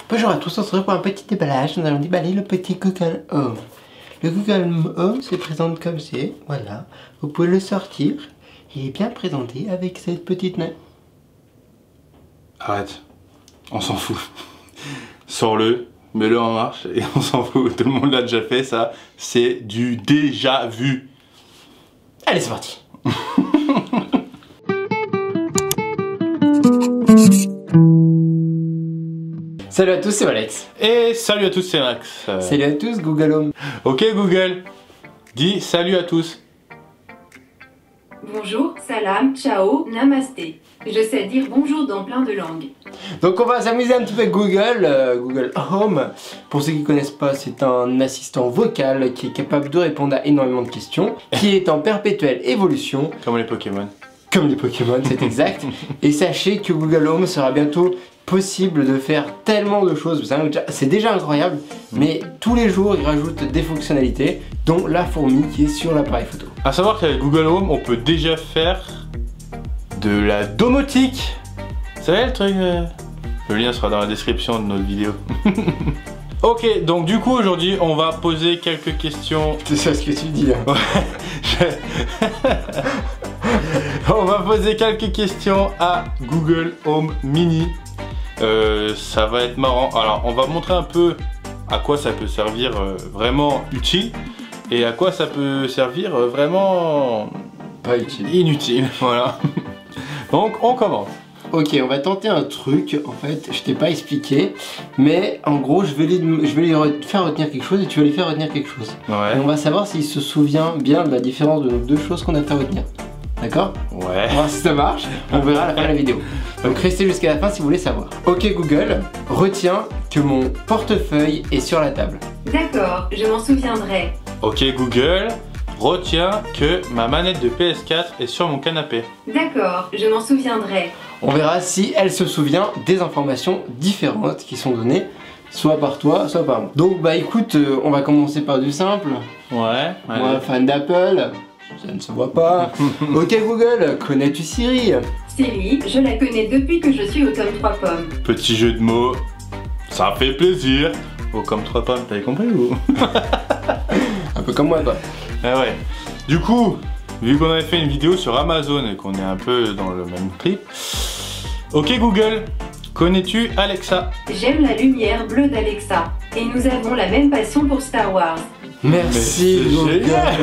Bonjour à tous, on se retrouve pour un petit déballage. Nous allons déballer le petit Google Home. Le Google Home se présente comme c'est, voilà. Vous pouvez le sortir. Il est bien présenté avec cette petite main. Arrête, on s'en fout. Sors-le, mets-le en marche et on s'en fout. Tout le monde l'a déjà fait, ça. C'est du déjà vu. Allez, c'est parti. Salut à tous, c'est Alex. Et salut à tous, c'est Max. Salut à tous, Google Home. Ok Google, dis salut à tous. Bonjour, salam, ciao, namasté. Je sais dire bonjour dans plein de langues. Donc on va s'amuser un petit peu avec Google Home. Pour ceux qui ne connaissent pas, c'est un assistant vocal qui est capable de répondre à énormément de questions, qui est en perpétuelle évolution. Comme les Pokémon. Comme les Pokémon, c'est exact. Et sachez que Google Home sera bientôt possible de faire tellement de choses. C'est déjà incroyable, mais tous les jours ils rajoutent des fonctionnalités, dont la fourmi qui est sur l'appareil photo. A savoir qu'avec Google Home, on peut déjà faire de la domotique. Vous savez le truc Le lien sera dans la description de notre vidéo. Ok, donc du coup aujourd'hui on va poser quelques questions. C'est ça ce que tu dis là. On va poser quelques questions à Google Home Mini. Ça va être marrant. Alors on va montrer un peu à quoi ça peut servir vraiment utile et à quoi ça peut servir vraiment pas utile. Inutile. Voilà. Donc on commence. Ok, on va tenter un truc. En fait, je t'ai pas expliqué, mais en gros, je vais lui faire retenir quelque chose et tu vas lui faire retenir quelque chose. Ouais. Et on va savoir s'il se souvient bien de la différence de nos deux choses qu'on a fait retenir. D'accord? Ouais. On va voir si ça marche. On verra à la fin de la vidéo. Donc restez jusqu'à la fin si vous voulez savoir. Ok Google, retiens que mon portefeuille est sur la table. D'accord, je m'en souviendrai. Ok Google, retiens que ma manette de PS4 est sur mon canapé. D'accord, je m'en souviendrai. On verra si elle se souvient des informations différentes qui sont données, soit par toi, soit par moi. Donc bah écoute, on va commencer par du simple. Ouais. Moi, fan d'Apple, ça ne se voit pas. Ok Google, connais-tu Siri? Siri, je la connais depuis que je suis au tome 3 pommes. Petit jeu de mots, ça fait plaisir. Oh comme 3 pommes, t'avais compris ou? Un peu comme moi quoi. Ah ouais. Du coup, vu qu'on avait fait une vidéo sur Amazon et qu'on est un peu dans le même trip. Ok Google, connais-tu Alexa? J'aime la lumière bleue d'Alexa. Et nous avons la même passion pour Star Wars. Merci Google. Génial.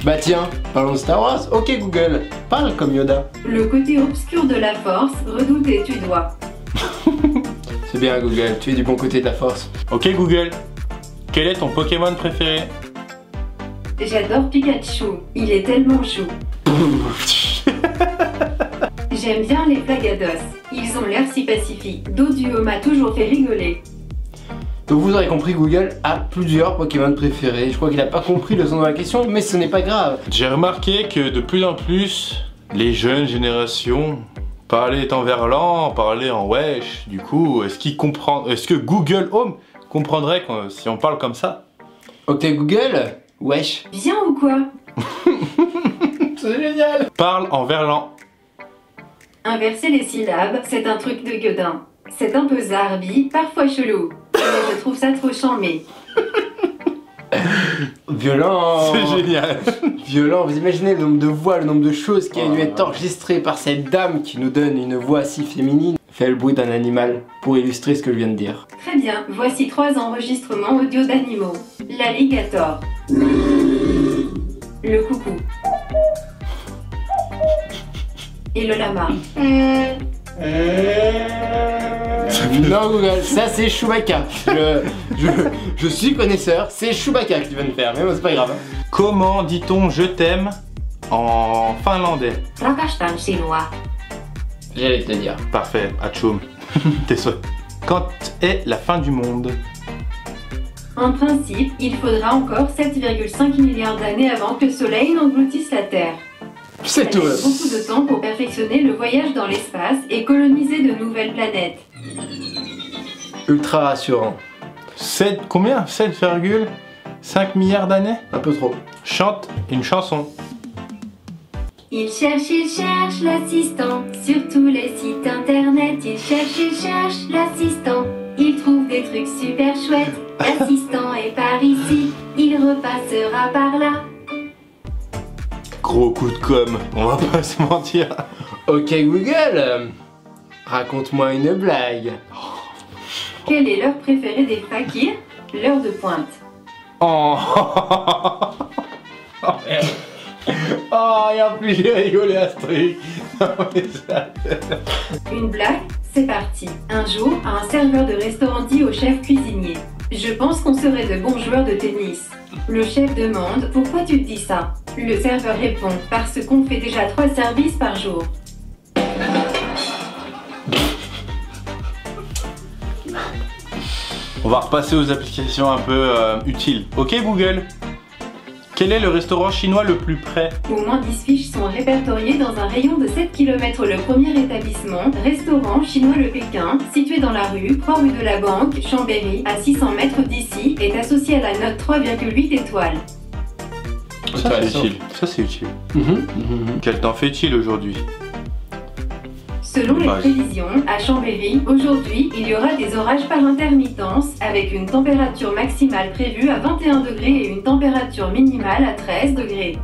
Bah tiens, parlons de Star Wars. Ok Google, parle comme Yoda. Le côté obscur de la force, redouté tu dois. C'est bien Google, tu es du bon côté de la force. Ok Google, quel est ton Pokémon préféré? J'adore Pikachu, il est tellement chou. J'aime bien les Plagados, ils ont l'air si pacifiques. Doduo m'a toujours fait rigoler. Donc vous aurez compris, Google a plusieurs Pokémon préférés. Je crois qu'il n'a pas compris le sens de la question, mais ce n'est pas grave. J'ai remarqué que de plus en plus, les jeunes générations parlaient en verlan, parlaient en wesh. Du coup, est-ce que Google Home comprendrait si on parle comme ça? Ok Google, wesh. Bien ou quoi? C'est génial. Parle en verlan. Inverser les syllabes, c'est un truc de gueudin. C'est un peu zarbi, parfois chelou. Mais je trouve ça trop charmé. Violent. C'est génial. Violent, vous imaginez le nombre de voix, le nombre de choses qui a dû être enregistrées par cette dame qui nous donne une voix si féminine. Fait le bruit d'un animal pour illustrer ce que je viens de dire. Très bien, voici 3 enregistrements audio d'animaux. L'alligator. Le coucou. Et le lama. Non Google, ça c'est Chewbacca. Je suis connaisseur, c'est Chewbacca que tu viens de faire, mais bon, c'est pas grave. Comment dit-on je t'aime en finlandais? Rakastan sinua. J'allais te le dire. Parfait, Achum. T'es sûr. Quand est la fin du monde? En principe, il faudra encore 7,5 milliards d'années avant que le Soleil n'engloutisse la Terre. C'est tout. Il faut beaucoup de temps pour perfectionner le voyage dans l'espace et coloniser de nouvelles planètes. Ultra rassurant. Combien? 7,5 milliards d'années? Un peu trop. Chante une chanson. Il cherche l'assistant sur tous les sites internet. Il cherche l'assistant. truc super chouette. L'assistant est par ici, il repassera par là. Gros coup de com', on va pas se mentir. Ok Google, raconte-moi une blague. Quelle est l'heure préférée des fakirs? L'heure de pointe. Oh, oh merde. Oh, et en plus j'ai rigolé à ce truc. Non, mais ça... Une blague? C'est parti. Un jour, un serveur de restaurant dit au chef cuisinier: je pense qu'on serait de bons joueurs de tennis. Le chef demande: pourquoi tu te dis ça? Le serveur répond: parce qu'on fait déjà 3 services par jour. On va repasser aux applications un peu utiles. Ok Google, quel est le restaurant chinois le plus près? Au moins 10 fiches sont répertoriées dans un rayon de 7 km. Le premier établissement, restaurant chinois Le Pékin, situé dans la rue 3 rue de la Banque, Chambéry, à 600 mètres d'ici, est associé à la note 3,8 étoiles. Ça c'est utile. Ça c'est utile. Quel temps fait-il aujourd'hui? Selon les prévisions, à Chambéry, aujourd'hui, il y aura des orages par intermittence avec une température maximale prévue à 21 degrés et une température minimale à 13 degrés.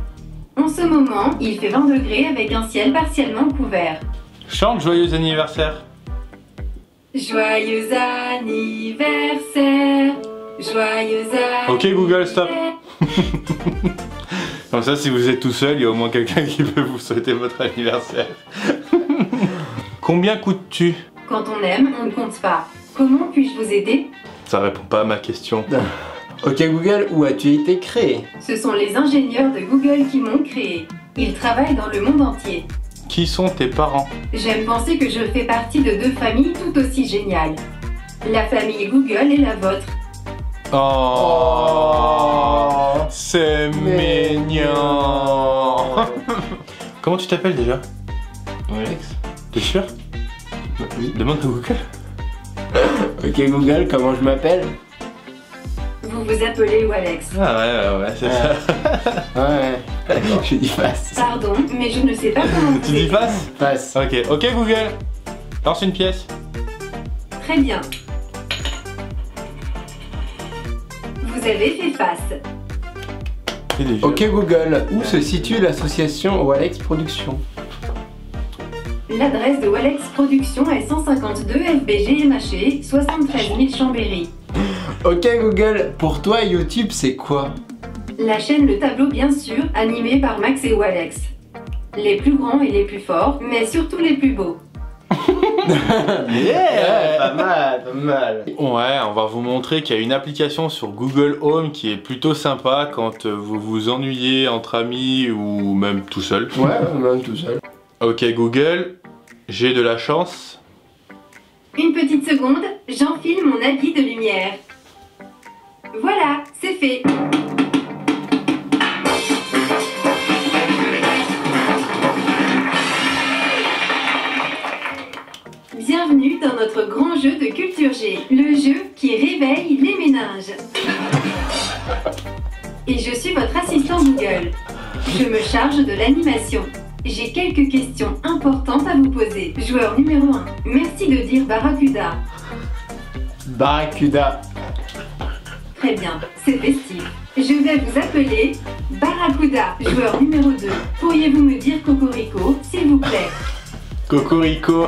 En ce moment, il fait 20 degrés avec un ciel partiellement couvert. Chante joyeux anniversaire. Joyeux anniversaire, joyeux anniversaire. Ok Google, stop. Comme ça, si vous êtes tout seul, il y a au moins quelqu'un qui peut vous souhaiter votre anniversaire. Combien coûtes-tu? Quand on aime, on ne compte pas. Comment puis-je vous aider? Ça répond pas à ma question. Ok Google, où as-tu été créé? Ce sont les ingénieurs de Google qui m'ont créé. Ils travaillent dans le monde entier. Qui sont tes parents? J'aime penser que je fais partie de 2 familles tout aussi géniales. La famille Google et la vôtre. Oh, c'est mignon. Comment tu t'appelles déjà? Alex. T'es sûr? Oui. Demande à Google. Ok Google, comment je m'appelle? Vous vous appelez Walex. Ah ouais, c'est ça. Ouais, d'accord, je dis face. Pardon, mais je ne sais pas comment vous Tu dis face? Face. Ok Google, lance une pièce. Très bien. Vous avez fait face. Ok Google, où se situe l'association Walex Productions? L'adresse de Walex Productions est 152 FBG MHE, 73 000 Chambéry. Ok Google, pour toi YouTube c'est quoi? La chaîne Le Tableau bien sûr, animée par Max et Walex. Les plus grands et les plus forts, mais surtout les plus beaux. Yeah, pas mal, pas mal. Ouais, on va vous montrer qu'il y a une application sur Google Home qui est plutôt sympa quand vous vous ennuyez entre amis ou même tout seul. Ouais, même tout seul. Ok Google, j'ai de la chance. Une petite seconde, j'enfile mon habit de lumière. Voilà, c'est fait. Bienvenue dans notre grand jeu de Culture G, le jeu qui réveille les méninges. Et je suis votre assistant Google. Je me charge de l'animation. J'ai quelques questions importantes à vous poser. Joueur numéro 1, merci de dire Barracuda. Barracuda. Très bien, c'est festif. Je vais vous appeler Barracuda. Joueur numéro 2, pourriez-vous me dire Cocorico, s'il vous plaît? Cocorico.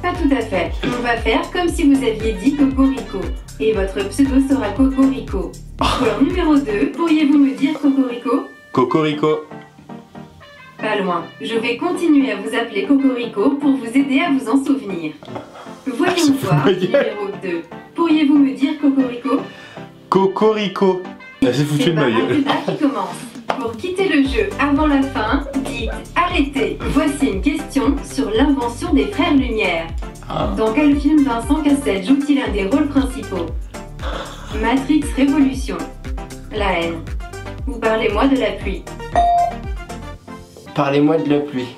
Pas tout à fait. On va faire comme si vous aviez dit Cocorico. Et votre pseudo sera Cocorico. Joueur numéro 2, pourriez-vous me dire Cocorico? Cocorico. Pas loin. Je vais continuer à vous appeler Cocorico pour vous aider à vous en souvenir. Voyons voir, numéro 2. Pourriez-vous me dire Cocorico? Cocorico. Elle s'est foutue de ma gueule. Barracuda qui commence. Pour quitter le jeu avant la fin, dites arrêtez. Voici une question sur l'invention des frères Lumière. Dans quel film Vincent Cassel joue-t-il un des rôles principaux? Matrix Révolution. La haine. Ou parlez-moi de la pluie. Parlez-moi de la pluie.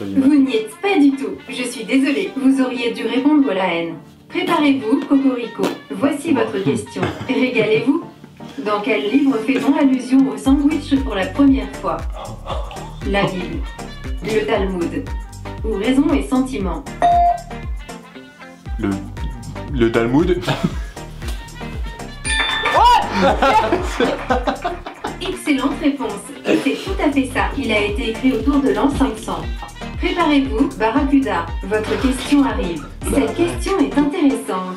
Vous n'y êtes pas du tout. Je suis désolée. Vous auriez dû répondre la haine. Préparez-vous, Cocorico. Voici votre question. Régalez-vous. Dans quel livre fait-on allusion au sandwich pour la première fois? La Bible. Le Talmud. ou raison et sentiment? Le Talmud. Excellente réponse. C'est tout à fait ça. Il a été écrit autour de l'an 500. Préparez-vous, Barracuda. Votre question arrive. Cette question est intéressante.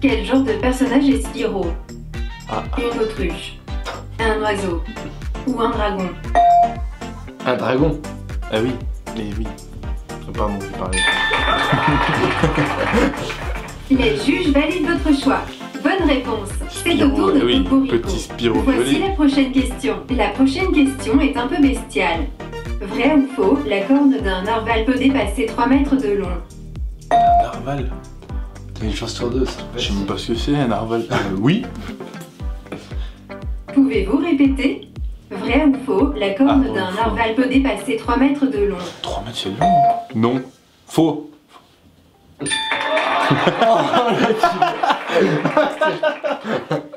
Quel genre de personnage est Spyro? Une autruche, un oiseau ou un dragon? Un dragon. Ah oui, mais oui. Pardon, j'ai parlé. Les juges valident votre choix. Bonne réponse. C'est au tour de oui, Cocorico. petit Spyro Voici violet. la prochaine question. La prochaine question est un peu bestiale. Vrai ou faux, la corne d'un narval peut dépasser 3 mètres de long? Un narval. T'as une chance sur deux, ça. Je sais même pas ce que c'est un narval. Oui. Pouvez-vous répéter? Vrai ou faux, la corne d'un faux. narval peut dépasser 3 mètres de long? 3 mètres c'est long. Non. Faux.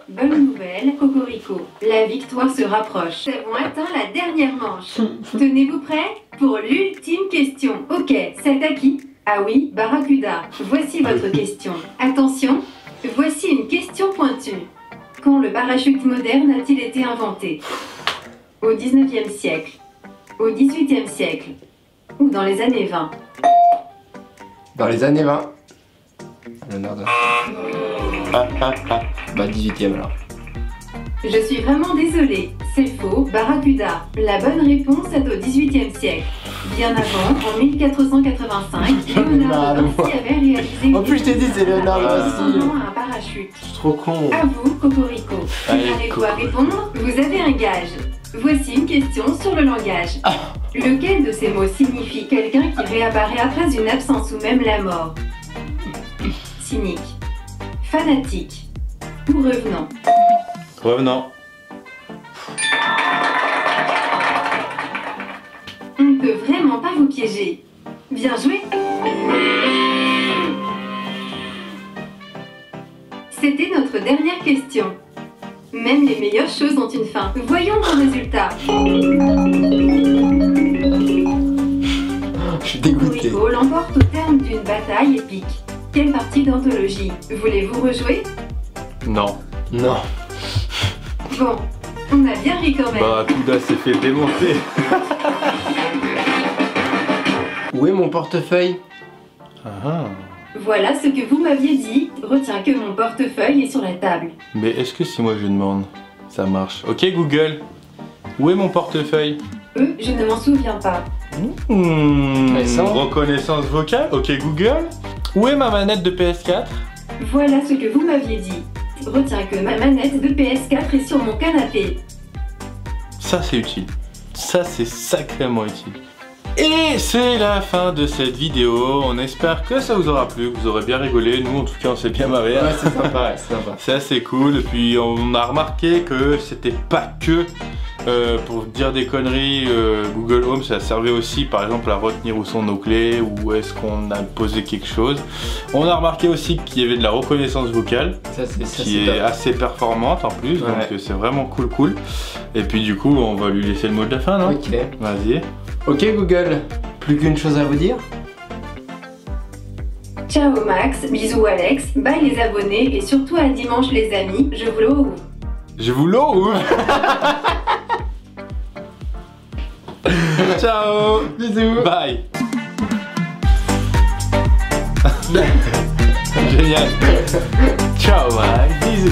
Bonne nouvelle, Cocorico. La victoire se rapproche. Nous avons atteint la dernière manche. Tenez-vous prêts pour l'ultime question. Ok, c'est à qui? Ah oui, Barracuda. Voici votre question. Attention, voici une question pointue. Quand le parachute moderne a-t-il été inventé? Au 19e siècle? Au 18e siècle? Ou dans les années 20? Dans les années 20. L'honneur de... Bah 18ème alors. Je suis vraiment désolée, c'est faux, Barracuda. La bonne réponse est au 18e siècle. Bien avant, en 1485, Léonard de Vinci avait réalisé... En plus je t'ai dit c'est Léonard de Vinci. un parachute. C'est trop con. À vous, Cocorico. Allez, Préparez-vous à répondre, vous avez un gage. Voici une question sur le langage. Lequel de ces mots signifie quelqu'un qui réapparaît après une absence ou même la mort? Cynique, fanatique ou revenant? Revenant. On ne peut vraiment pas vous piéger. Bien joué. C'était notre dernière question. Même les meilleures choses ont une fin. Voyons vos résultats. Je suis dégoûté. Cocorico l'emporte au terme d'une bataille épique. Quelle partie d'anthologie? Voulez-vous rejouer? Non. Non. Bon, on a bien ri quand même. Barracuda s'est fait démonter. Où est mon portefeuille? Voilà ce que vous m'aviez dit. Retiens que mon portefeuille est sur la table. Mais est-ce que si moi je demande, ça marche? Ok Google, où est mon portefeuille? Je ne m'en souviens pas. Récent. Reconnaissance vocale. Ok Google, où est ma manette de PS4? Voilà ce que vous m'aviez dit. Retiens que ma manette de PS4 est sur mon canapé. Ça c'est utile. Ça c'est sacrément utile. Et c'est la fin de cette vidéo. On espère que ça vous aura plu, que vous aurez bien rigolé. Nous en tout cas on s'est bien marré. Ouais c'est sympa, c'est sympa. C'est assez cool. Et puis on a remarqué que c'était pas que pour dire des conneries. Google Home ça servait aussi par exemple à retenir où sont nos clés, où est-ce qu'on a posé quelque chose. On a remarqué aussi qu'il y avait de la reconnaissance vocale qui est assez performante en plus. Ouais. Donc c'est vraiment cool. Et puis du coup on va lui laisser le mot de la fin, non? Ok. Vas-y. Ok Google, plus qu'une chose à vous dire. Ciao Max, bisous Alex, bye les abonnés et surtout à dimanche les amis, je vous l'ouvre. Je vous l'ouvre. Ciao. Bisous. Bye. Génial. Ciao, bye. Bisous.